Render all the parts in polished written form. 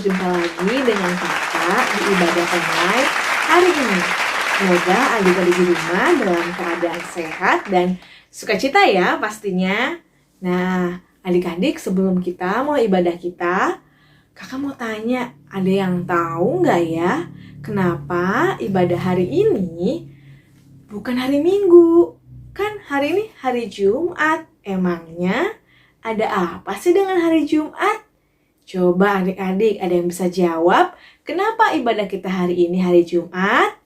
berjumpa lagi dengan kakak di ibadah online hari ini. Semoga adik-adik di rumah dalam keadaan sehat dan sukacita ya pastinya. Nah, adik-adik sebelum kita mulai ibadah kita, kakak mau tanya, ada yang tahu nggak ya kenapa ibadah hari ini bukan hari Minggu? Kan hari ini hari Jumat. Emangnya ada apa sih dengan hari Jumat? Coba adik-adik ada yang bisa jawab kenapa ibadah kita hari ini hari Jumat?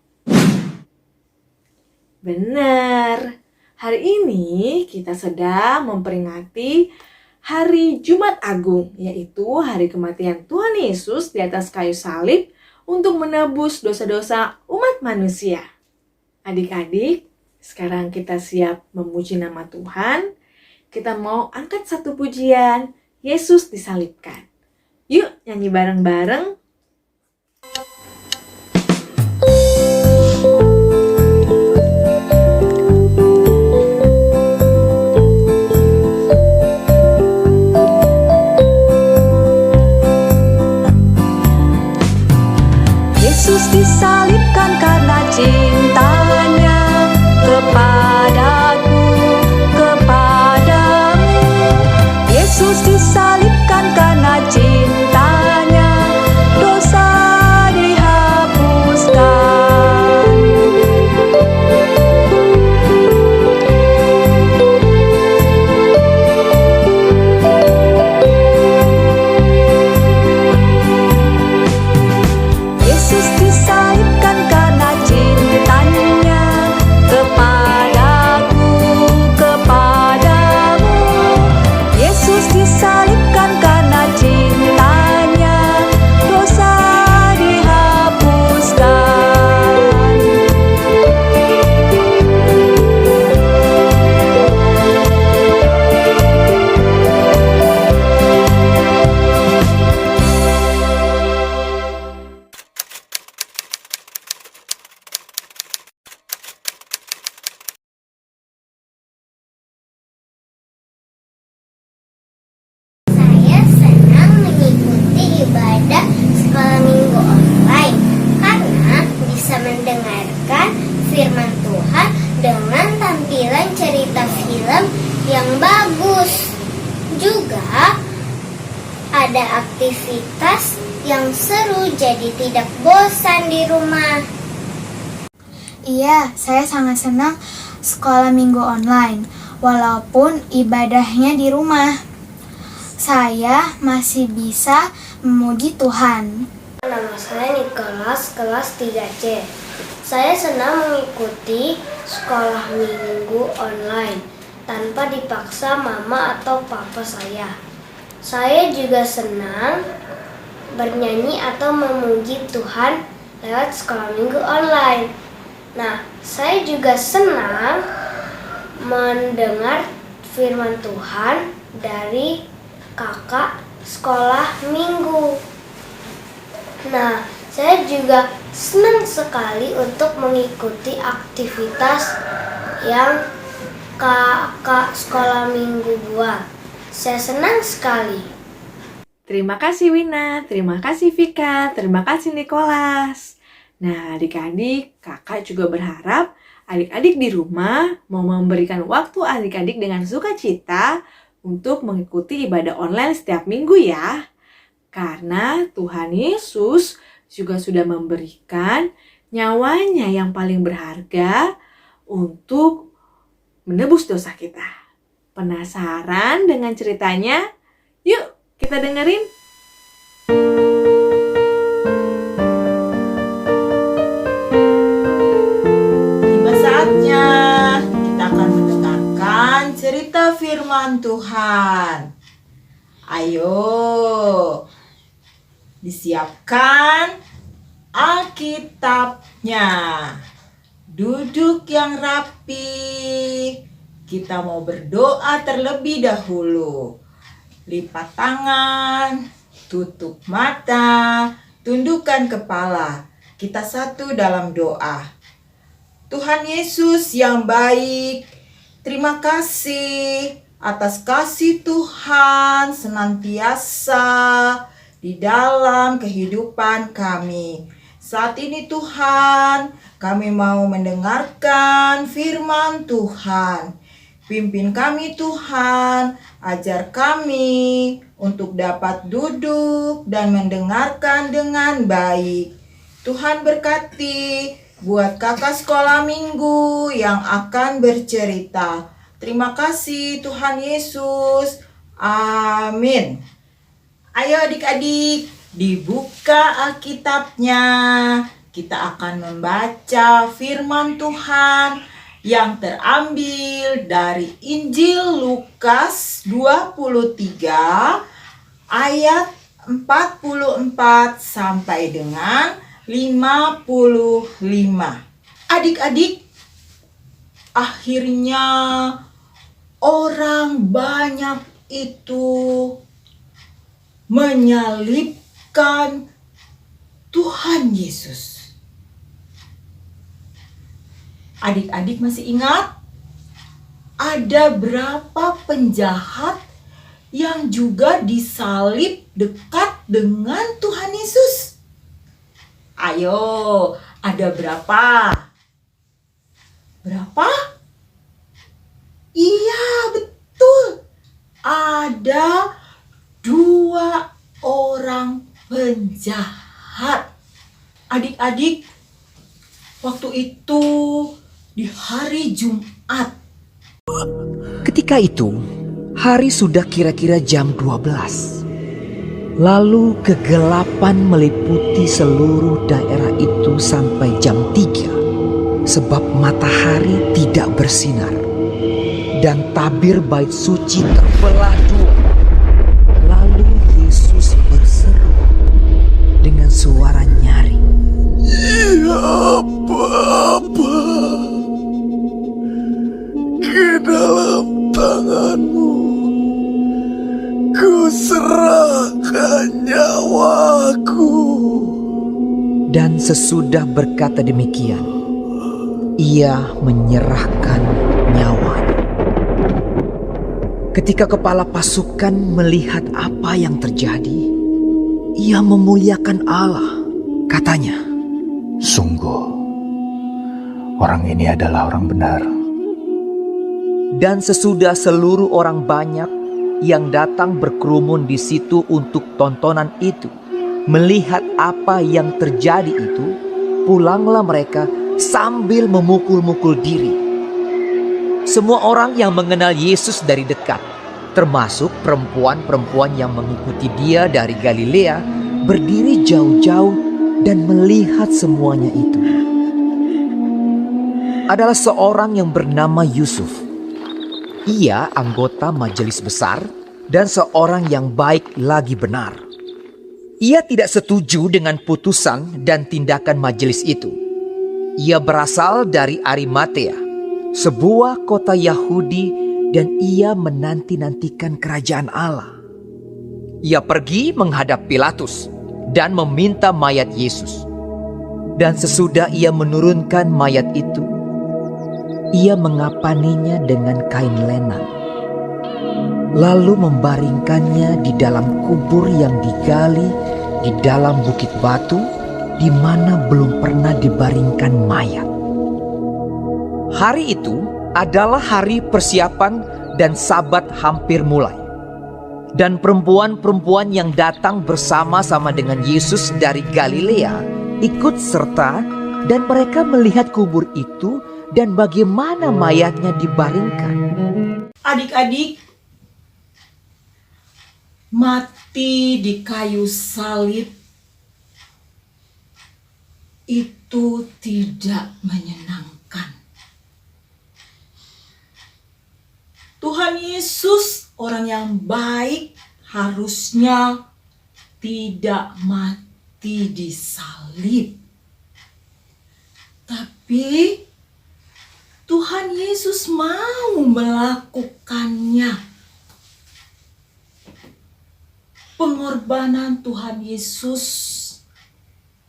Benar, hari ini kita sedang memperingati hari Jumat Agung, yaitu hari kematian Tuhan Yesus di atas kayu salib untuk menebus dosa-dosa umat manusia. Adik-adik, sekarang kita siap memuji nama Tuhan. Kita mau angkat satu pujian, Yesus disalibkan. Yuk nyanyi bareng-bareng. Yesus disalibkan karena cintanya kepadaku, kepadamu. Yesus disalibkan karena cintanya, dosa dihapuskan. Yesus disalibkan karena cintanya kepadaku, kepadamu. Yesus disalibkan karena cintanya, dosa dihapuskan. Saya senang mengikuti ibadah sekolah minggu online karena bisa mendengarkan firman Tuhan dengan tampilan cerita film yang bagus. Juga ada aktivitas yang seru jadi tidak bosan di rumah. Iya, saya sangat senang sekolah minggu online, walaupun ibadahnya di rumah. Saya masih bisa memuji Tuhan. Nama saya Nicholas, kelas 3C. Saya senang mengikuti sekolah minggu online tanpa dipaksa mama atau papa saya. Saya juga senang bernyanyi atau memuji Tuhan lewat sekolah minggu online. Nah, saya juga senang mendengar firman Tuhan dari kakak sekolah minggu. Nah, saya juga senang sekali untuk mengikuti aktivitas yang kakak sekolah minggu buat. Saya senang sekali. Terima kasih Wina, terima kasih Vika, terima kasih Nicholas. Nah adik-adik, kakak juga berharap adik-adik di rumah mau memberikan waktu adik-adik dengan sukacita untuk mengikuti ibadah online setiap minggu ya. Karena Tuhan Yesus juga sudah memberikan nyawanya yang paling berharga untuk menebus dosa kita. Penasaran dengan ceritanya? Yuk kita dengerin. Tiba saatnya kita akan mendengarkan cerita firman Tuhan. Ayo, disiapkan Alkitabnya. Duduk yang rapi. Kita mau berdoa terlebih dahulu. Lipat tangan, tutup mata, tundukkan kepala. Kita satu dalam doa. Tuhan Yesus yang baik, terima kasih atas kasih Tuhan senantiasa di dalam kehidupan kami. Saat ini Tuhan, kami mau mendengarkan firman Tuhan. Pimpin kami Tuhan, ajar kami untuk dapat duduk dan mendengarkan dengan baik. Tuhan berkati buat kakak sekolah minggu yang akan bercerita. Terima kasih Tuhan Yesus. Amin. Ayo adik-adik, dibuka Alkitabnya. Kita akan membaca firman Tuhan yang terambil dari Injil Lukas 23 ayat 44 sampai dengan 55. Adik-adik, akhirnya orang banyak itu menyalibkan Tuhan Yesus. Adik-adik masih ingat? Ada berapa penjahat yang juga disalib dekat dengan Tuhan Yesus? Ayo, ada berapa? Berapa? Iya, betul. Ada 2 orang penjahat. Adik-adik, waktu itu di hari Jumat. Ketika itu, hari sudah kira-kira jam 12. Lalu kegelapan meliputi seluruh daerah itu sampai jam 3, sebab matahari tidak bersinar. Dan tabir bait suci terbelah 2. Lalu Yesus berseru dengan suara nyaring, "Ya Bapa, ke dalam tangan-Mu ku serahkan nyawaku." Dan sesudah berkata demikian, ia menyerahkan nyawanya. Ketika kepala pasukan melihat apa yang terjadi, ia memuliakan Allah. Katanya, Sungguh, orang ini adalah orang benar. dan sesudah seluruh orang banyak yang datang berkerumun di situ untuk tontonan itu, melihat apa yang terjadi itu, pulanglah mereka sambil memukul-mukul diri. Semua orang yang mengenal Yesus dari dekat, termasuk perempuan-perempuan yang mengikuti dia dari Galilea, berdiri jauh-jauh dan melihat semuanya itu. Adalah seorang yang bernama Yusuf. Ia anggota majelis besar dan seorang yang baik lagi benar. Ia tidak setuju dengan putusan dan tindakan majelis itu. Ia berasal dari Arimatea, sebuah kota Yahudi, dan ia menanti-nantikan kerajaan Allah. Ia pergi menghadap Pilatus dan meminta mayat Yesus. Dan sesudah ia menurunkan mayat itu, ia mengapaninya dengan kain lenan, lalu membaringkannya di dalam kubur yang digali di dalam bukit batu, di mana belum pernah dibaringkan mayat. Hari itu adalah hari persiapan dan Sabat hampir mulai. Dan perempuan-perempuan yang datang bersama-sama dengan Yesus dari Galilea ikut serta, dan mereka melihat kubur itu dan bagaimana mayatnya dibaringkan. Adik-adik, mati di kayu salib itu tidak menyenangkan. Tuhan Yesus, orang yang baik, harusnya tidak mati di salib. Tapi Tuhan Yesus mau melakukannya. Pengorbanan Tuhan Yesus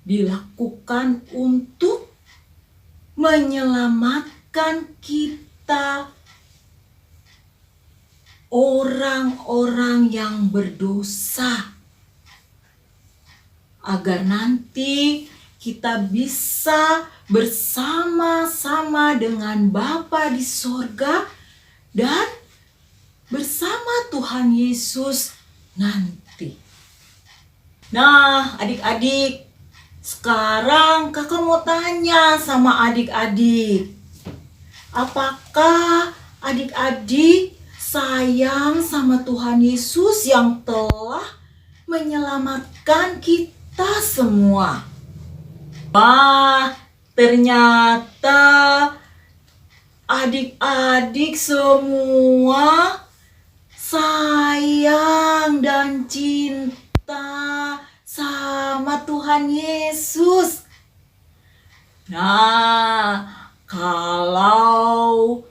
dilakukan untuk menyelamatkan kita, orang-orang yang berdosa. agar nanti kita bisa bersama-sama dengan Bapa di sorga dan bersama Tuhan Yesus nanti. Nah, adik-adik, sekarang kakak mau tanya sama adik-adik. Apakah adik-adik sayang sama Tuhan Yesus yang telah menyelamatkan kita semua? Wah, ternyata adik-adik semua sayang dan cinta sama Tuhan Yesus. Nah, kalau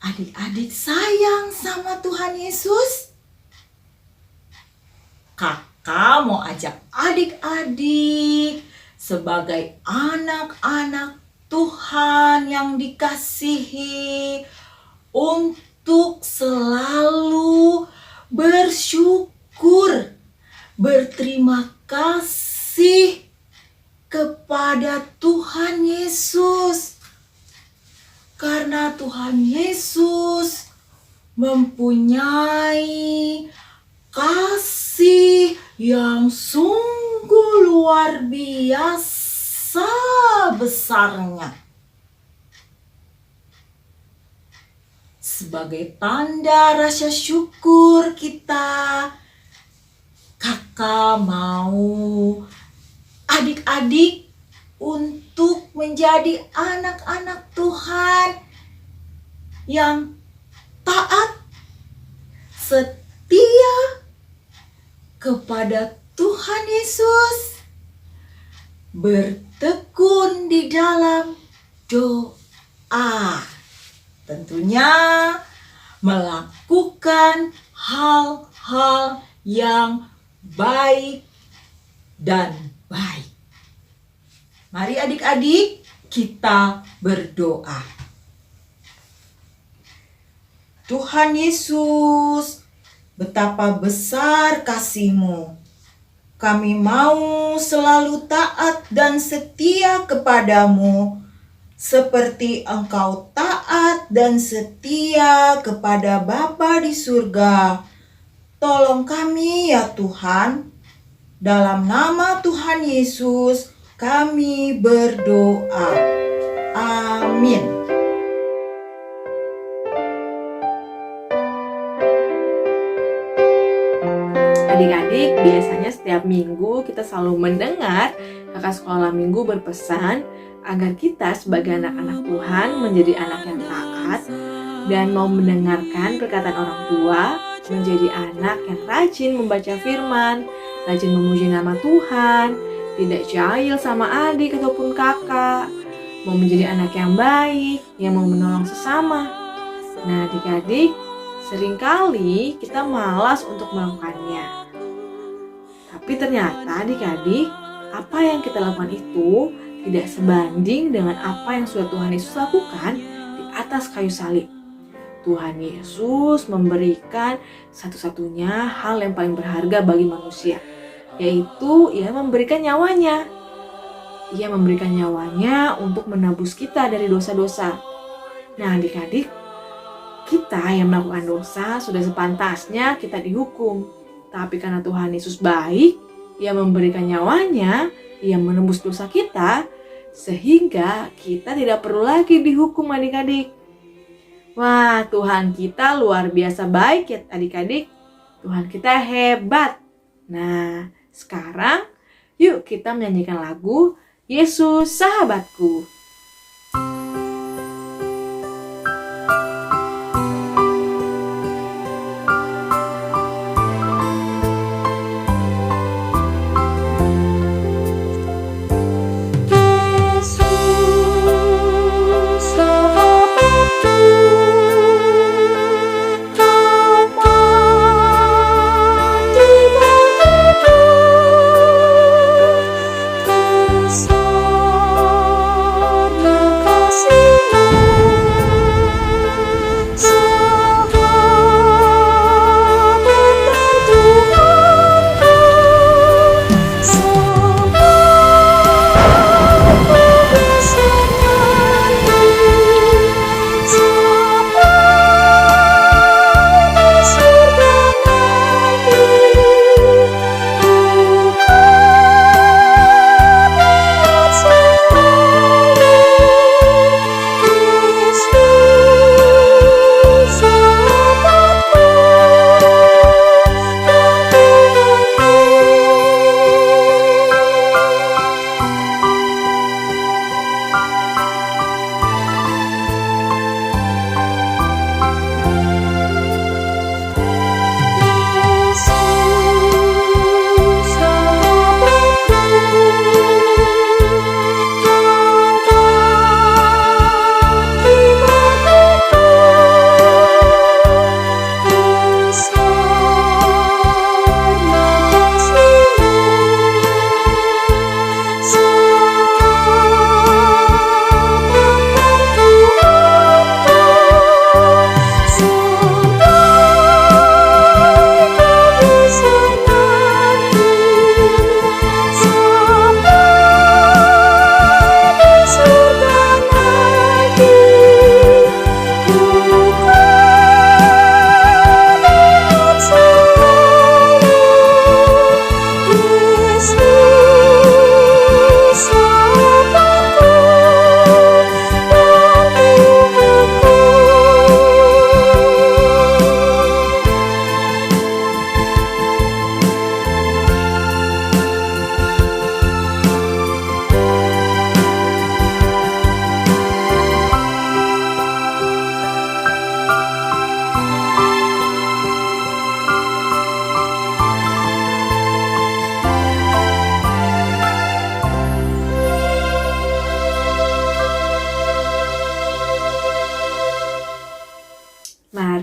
adik-adik sayang sama Tuhan Yesus, kakak mau ajak adik-adik sebagai anak-anak Tuhan yang dikasihi untuk selalu bersyukur, berterima kasih kepada Tuhan Yesus. Karena Tuhan Yesus mempunyai kasih yang sungguh luar biasa besarnya. Sebagai tanda rasa syukur kita, kakak mau adik-adik untuk menjadi anak-anak Tuhan yang taat, setia kepada Tuhan Yesus, bertekun di dalam doa, tentunya melakukan hal-hal yang baik dan baik. Mari adik-adik kita berdoa. Tuhan Yesus, betapa besar kasih-Mu. Kami mau selalu taat dan setia kepadamu, seperti Engkau taat dan setia kepada Bapa di surga. Tolong kami ya Tuhan. Dalam nama Tuhan Yesus, kami berdoa. Amin. Adik-adik, biasanya setiap minggu kita selalu mendengar kakak sekolah minggu berpesan agar kita sebagai anak-anak Tuhan menjadi anak yang taat dan mau mendengarkan perkataan orang tua, menjadi anak yang rajin membaca firman, rajin memuji nama Tuhan, tidak jahil sama adik ataupun kakak, mau menjadi anak yang baik, yang mau menolong sesama. Nah, adik-adik, seringkali kita malas untuk melakukannya. Tapi ternyata adik-adik, apa yang kita lakukan itu tidak sebanding dengan apa yang sudah Tuhan Yesus lakukan di atas kayu salib. Tuhan Yesus memberikan satu-satunya hal yang paling berharga bagi manusia, yaitu Ia memberikan nyawanya. Ia memberikan nyawanya untuk menebus kita dari dosa-dosa. Nah, adik-adik, kita yang melakukan dosa sudah sepantasnya kita dihukum. Tapi karena Tuhan Yesus baik, Ia memberikan nyawanya, Ia menembus dosa kita, sehingga kita tidak perlu lagi dihukum adik-adik. Wah, Tuhan kita luar biasa baik ya adik-adik. Tuhan kita hebat. Nah, sekarang yuk kita menyanyikan lagu Yesus Sahabatku. Sahabatku,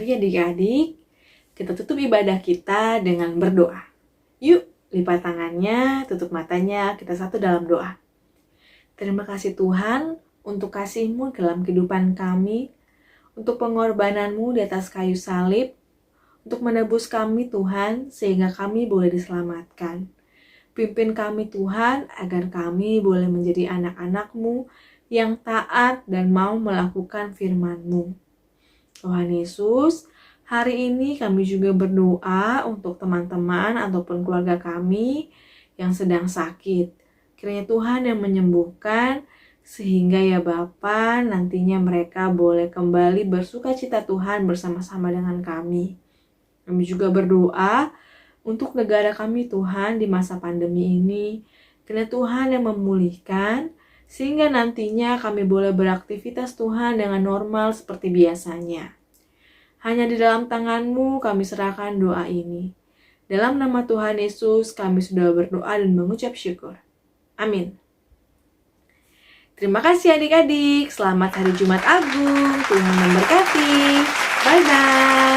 Mari adik-adik, kita tutup ibadah kita dengan berdoa. Yuk, lipat tangannya, tutup matanya, kita satu dalam doa. Terima kasih Tuhan untuk kasih-Mu dalam kehidupan kami, untuk pengorbanan-Mu di atas kayu salib, untuk menebus kami Tuhan, sehingga kami boleh diselamatkan. Pimpin kami Tuhan, agar kami boleh menjadi anak-anak-Mu yang taat dan mau melakukan firman-Mu. Tuhan Yesus, hari ini kami juga berdoa untuk teman-teman ataupun keluarga kami yang sedang sakit. Kiranya Tuhan yang menyembuhkan, sehingga ya Bapa nantinya mereka boleh kembali bersukacita Tuhan bersama-sama dengan kami. Kami juga berdoa untuk negara kami Tuhan di masa pandemi ini. Kiranya Tuhan yang memulihkan, sehingga nantinya kami boleh beraktivitas Tuhan dengan normal seperti biasanya. Hanya di dalam tangan-Mu kami serahkan doa ini. Dalam nama Tuhan Yesus kami sudah berdoa dan mengucap syukur. Amin. Terima kasih adik-adik. Selamat Hari Jumat Agung. Tuhan memberkati. Bye-bye.